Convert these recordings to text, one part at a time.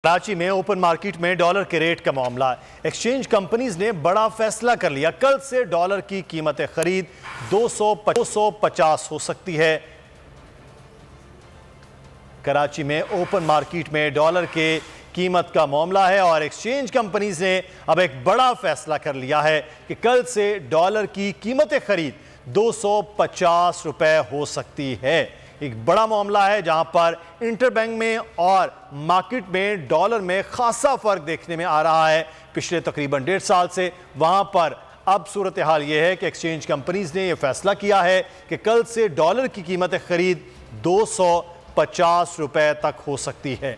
कराची में open market में dollar के रेट का मामला। एक्सचेंज कंपनीज ने बड़ा फैसला कर लिया। कल से डॉलर की कीमत खरीद 250 हो सकती है। कराची में ओपन मार्केट में डॉलर के कीमत का मामला है और एक्सचेंज कंपनीज ने अब एक बड़ा फैसला कर लिया है कि कल से डॉलर की कीमत खरीद 250 रुपए हो सकती है। एक बड़ा मामला है जहां पर इंटरबैंक में और मार्केट में डॉलर में खासा फर्क देखने में आ रहा है पिछले तकरीबन 1.5 साल से। वहां पर अब सूरत हाल यह है कि एक्सचेंज कंपनीज ने यह फैसला किया है कि कल से डॉलर की कीमत खरीद 250 रुपए तक हो सकती है।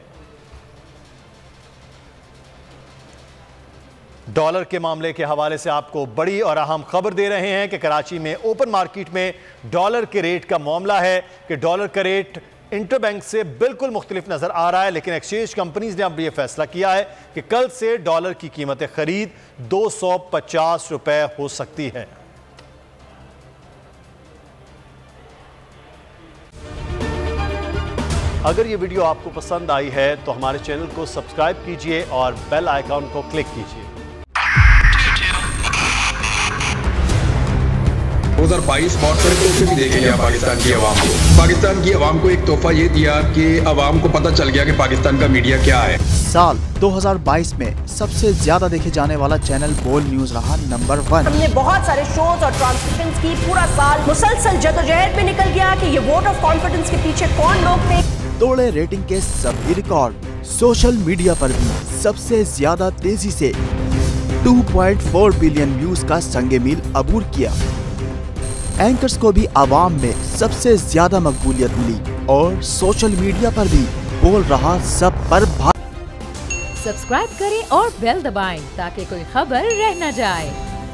डॉलर के मामले के हवाले से आपको बड़ी और अहम खबर दे रहे हैं कि कराची में ओपन मार्केट में डॉलर के रेट का मामला है कि डॉलर का रेट इंटरबैंक से बिल्कुल मुख्तलिफ नजर आ रहा है, लेकिन एक्सचेंज कंपनीज ने अब यह फैसला किया है कि कल से डॉलर की कीमत खरीद 250 रुपए हो सकती है। अगर ये वीडियो आपको पसंद आई है तो हमारे चैनल को सब्सक्राइब कीजिए और बेल आइकॉन को क्लिक कीजिए। 2022 बहुत सारे तोहफे भी देके गया पाकिस्तान की आवाम को। पाकिस्तान की आवाम को एक तोहफा ये दिया कि आवाम को पता चल गया कि पाकिस्तान का मीडिया क्या है। साल 2022 में सबसे ज्यादा देखे जाने वाला चैनल बोल न्यूज रहा नंबर 1। हमने बहुत सारे शोज और ट्रांसमिशंस की। पूरा साल मुसलसल जदोजहद में निकल गया कि ये वोट ऑफ कॉन्फिडेंस के पीछे कौन लोग थे। तोड़े रेटिंग के सभी रिकॉर्ड। सोशल मीडिया पर भी सबसे ज्यादा तेजी से 2.4 बिलियन व्यूज का संगे मील अबूर किया। एंकर्स को भी आवाम में सबसे ज्यादा मकबूलियत मिली और सोशल मीडिया पर भी बोल रहा सब पर सब्सक्राइब करें और बेल दबाएं ताकि कोई खबर रह न जाए।